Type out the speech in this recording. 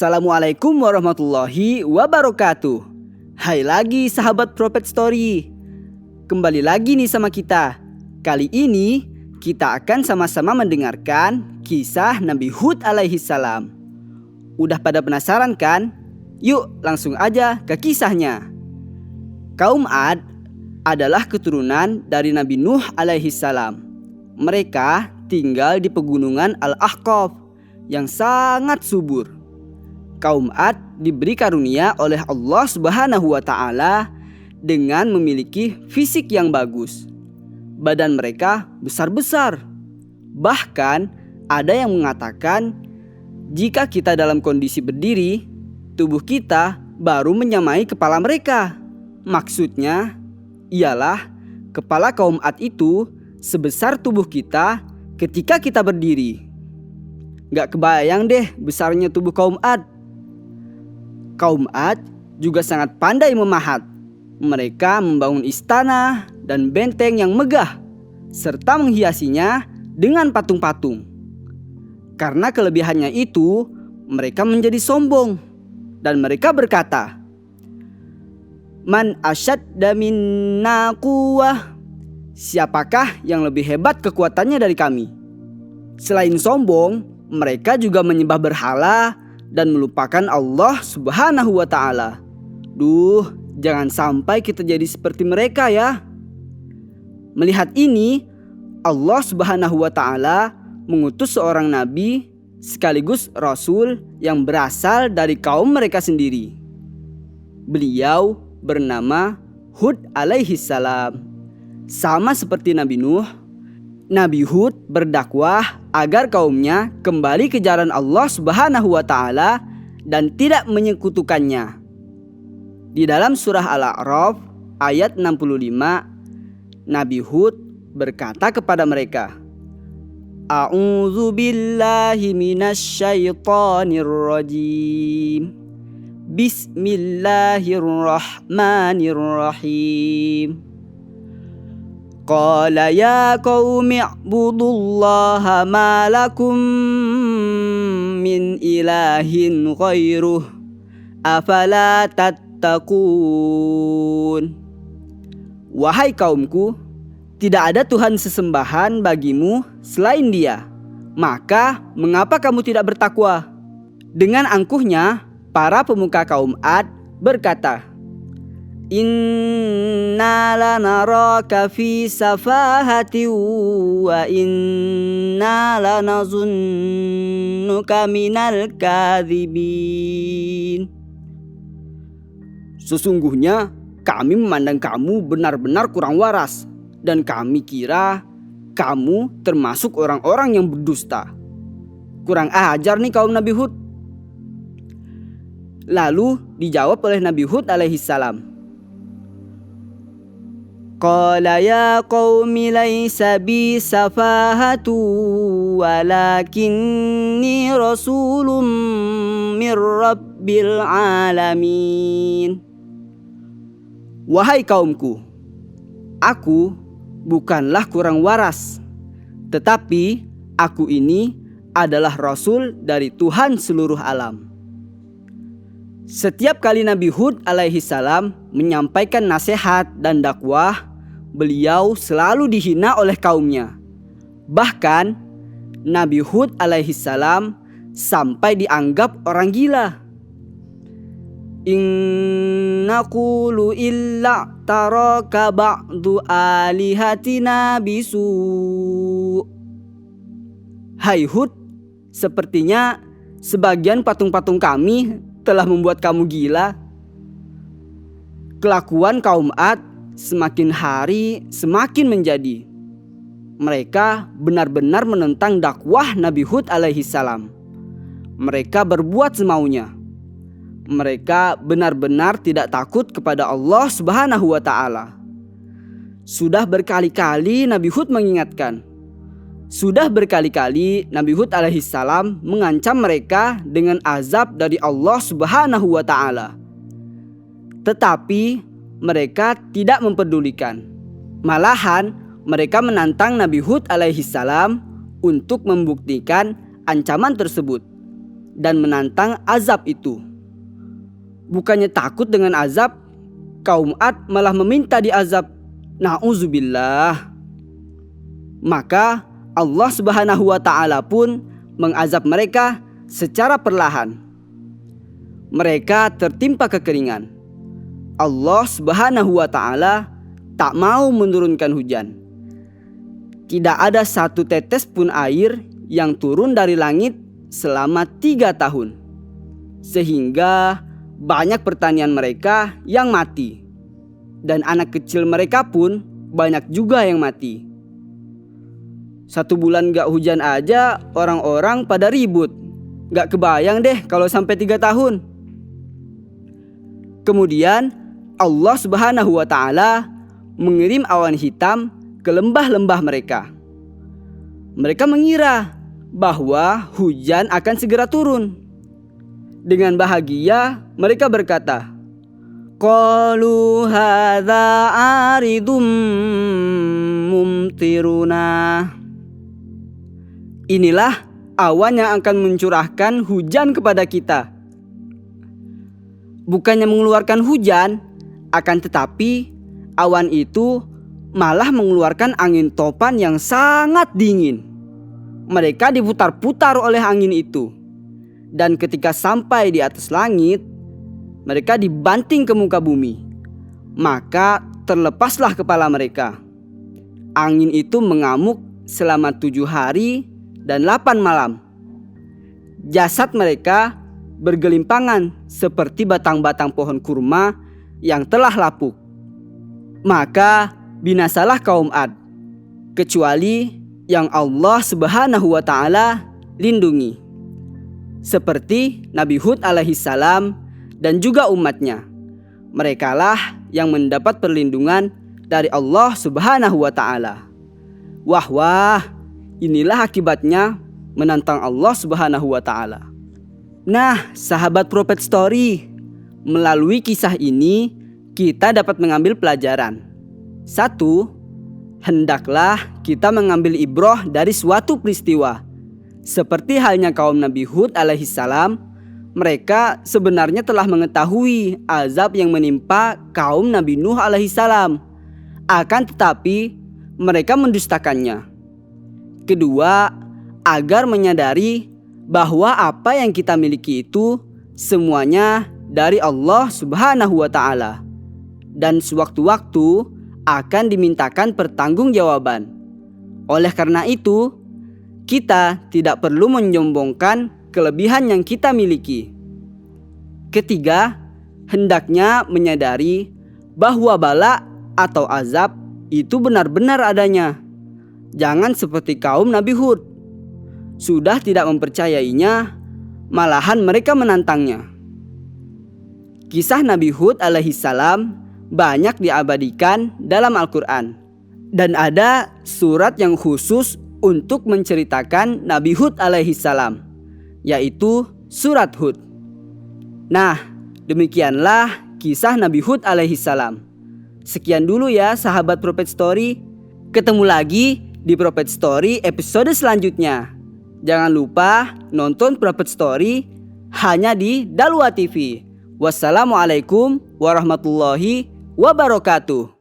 Assalamualaikum warahmatullahi wabarakatuh. Hai lagi sahabat Prophet Story. Kembali lagi nih sama kita. Kali ini kita akan sama-sama mendengarkan kisah Nabi Hud alaihi salam. Udah pada penasaran kan? Yuk langsung aja ke kisahnya. Kaum Ad adalah keturunan dari Nabi Nuh alaihi salam. Mereka tinggal di pegunungan Al-Ahqaf yang sangat subur. Kaum Ad diberi karunia oleh Allah Subhanahu wa Ta'ala dengan memiliki fisik yang bagus. Badan mereka besar-besar. Bahkan ada yang mengatakan jika kita dalam kondisi berdiri, tubuh kita baru menyamai kepala mereka. Maksudnya ialah kepala kaum Ad itu sebesar tubuh kita ketika kita berdiri. Gak kebayang deh besarnya tubuh kaum Ad. Kaum Ad juga sangat pandai memahat. Mereka membangun istana dan benteng yang megah, serta menghiasinya dengan patung-patung. Karena kelebihannya itu, mereka menjadi sombong. Dan mereka berkata, "Man asyadda minna quwwah." Siapakah yang lebih hebat kekuatannya dari kami? Selain sombong, mereka juga menyembah berhala dan melupakan Allah Subhanahu wa Ta'ala. Duh, jangan sampai kita jadi seperti mereka ya. Melihat ini, Allah Subhanahu wa Ta'ala mengutus seorang nabi sekaligus rasul yang berasal dari kaum mereka sendiri. Beliau bernama Hud alaihi salam. Sama seperti Nabi Nuh, Nabi Hud berdakwah agar kaumnya kembali ke jalan Allah Subhanahu wa Ta'ala dan tidak menyekutukannya. Di dalam surah Al-A'raf ayat 65, Nabi Hud berkata kepada mereka, "A'udzu billahi minasyaitonir rajim. Bismillahirrahmanirrahim. Qala ya qaumi i'budullaha ma lakum min ilahin ghairuh afala tattaqun." Wahai kaumku, tidak ada Tuhan sesembahan bagimu selain Dia. Maka mengapa kamu tidak bertakwa? Dengan angkuhnya, para pemuka kaum Ad berkata, "Inna lanaraka fi safahati wa inna lanazunnuka minal kadhibin." Sesungguhnya kami memandang kamu benar-benar kurang waras, dan kami kira kamu termasuk orang-orang yang berdusta. Kurang ajar nih kaum Nabi Hud. Lalu dijawab oleh Nabi Hud alaihi salam, "Qala ya qaumi laysa bi safahatu walakinni rasulun mir rabbil alamin." Wahai kaumku, aku bukanlah kurang waras, tetapi aku ini adalah rasul dari Tuhan seluruh alam. Setiap kali Nabi Hud alaihi salam menyampaikan nasihat dan dakwah, beliau selalu dihina oleh kaumnya. Bahkan Nabi Hud alaihi salam sampai dianggap orang gila. "In naqulu illa taraka ba'du alihatina bisu." Hai Hud, sepertinya sebagian patung-patung kami telah membuat kamu gila. Kelakuan kaum Ad semakin hari semakin menjadi. Mereka benar-benar menentang dakwah Nabi Hud alaihi salam. Mereka berbuat semaunya. Mereka benar-benar tidak takut kepada Allah Subhanahu wa Ta'ala. Sudah berkali-kali Nabi Hud mengingatkan. Sudah berkali-kali Nabi Hud alaihi salam mengancam mereka dengan azab dari Allah Subhanahu wa Ta'ala. Tetapi mereka tidak mempedulikan. Malahan mereka menantang Nabi Hud alaihi salam untuk membuktikan ancaman tersebut. dan menantang azab itu. Bukannya takut dengan azab, kaum Ad malah meminta diazab. Na'udzubillah. Maka Allah Subhanahu wa ta'ala pun mengazab mereka secara perlahan. Mereka tertimpa kekeringan. Allah Subhanahu wa ta'ala tak mau menurunkan hujan. Tidak ada satu tetes pun air yang turun dari langit selama 3 tahun. Sehingga banyak pertanian mereka yang mati. Dan anak kecil mereka pun banyak juga yang mati. 1 bulan gak hujan aja orang-orang pada ribut. Gak kebayang deh kalau sampai 3 tahun. Kemudian Allah Subhanahu wa ta'ala mengirim awan hitam ke lembah-lembah mereka. Mereka mengira bahwa hujan akan segera turun. Dengan bahagia mereka berkata, qalu hadza aridum mumtiruna. Inilah awan yang akan mencurahkan hujan kepada kita. Bukannya mengeluarkan hujan, akan tetapi awan itu malah mengeluarkan angin topan yang sangat dingin. Mereka diputar-putar oleh angin itu. Dan ketika sampai di atas langit, mereka dibanting ke muka bumi. Maka terlepaslah kepala mereka. Angin itu mengamuk selama 7 hari dan 8 malam. Jasad mereka bergelimpangan seperti batang-batang pohon kurma yang telah lapuk. Maka binasalah kaum Ad, kecuali yang Allah Subhanahu wa ta'ala lindungi, seperti Nabi Hud alaihissalam dan juga umatnya. Merekalah yang mendapat perlindungan dari Allah Subhanahu wa ta'ala. Wah, inilah akibatnya menantang Allah Subhanahu wa ta'ala. Nah, sahabat Prophet Story, melalui kisah ini kita dapat mengambil pelajaran. 1. Hendaklah kita mengambil ibrah dari suatu peristiwa. Seperti halnya kaum Nabi Hud alaihissalam, mereka sebenarnya telah mengetahui azab yang menimpa kaum Nabi Nuh alaihissalam. Akan tetapi mereka mendustakannya. 2. Agar menyadari bahwa apa yang kita miliki itu semuanya dari Allah Subhanahu wa ta'ala. Dan sewaktu-waktu akan dimintakan pertanggungjawaban. Oleh karena itu, kita tidak perlu menyombongkan kelebihan yang kita miliki. 3. Hendaknya menyadari bahwa bala atau azab itu benar-benar adanya. Jangan seperti kaum Nabi Hud. Sudah tidak mempercayainya, malahan mereka menantangnya. Kisah Nabi Hud alaihissalam banyak diabadikan dalam Al-Quran. Dan ada surat yang khusus untuk menceritakan Nabi Hud alaihissalam, yaitu surat Hud. Nah, demikianlah kisah Nabi Hud alaihissalam. Sekian dulu ya sahabat Prophet Story. Ketemu lagi di Prophet Story episode selanjutnya. Jangan lupa nonton Prophet Story hanya di Dalwa TV. Wassalamualaikum warahmatullahi wabarakatuh.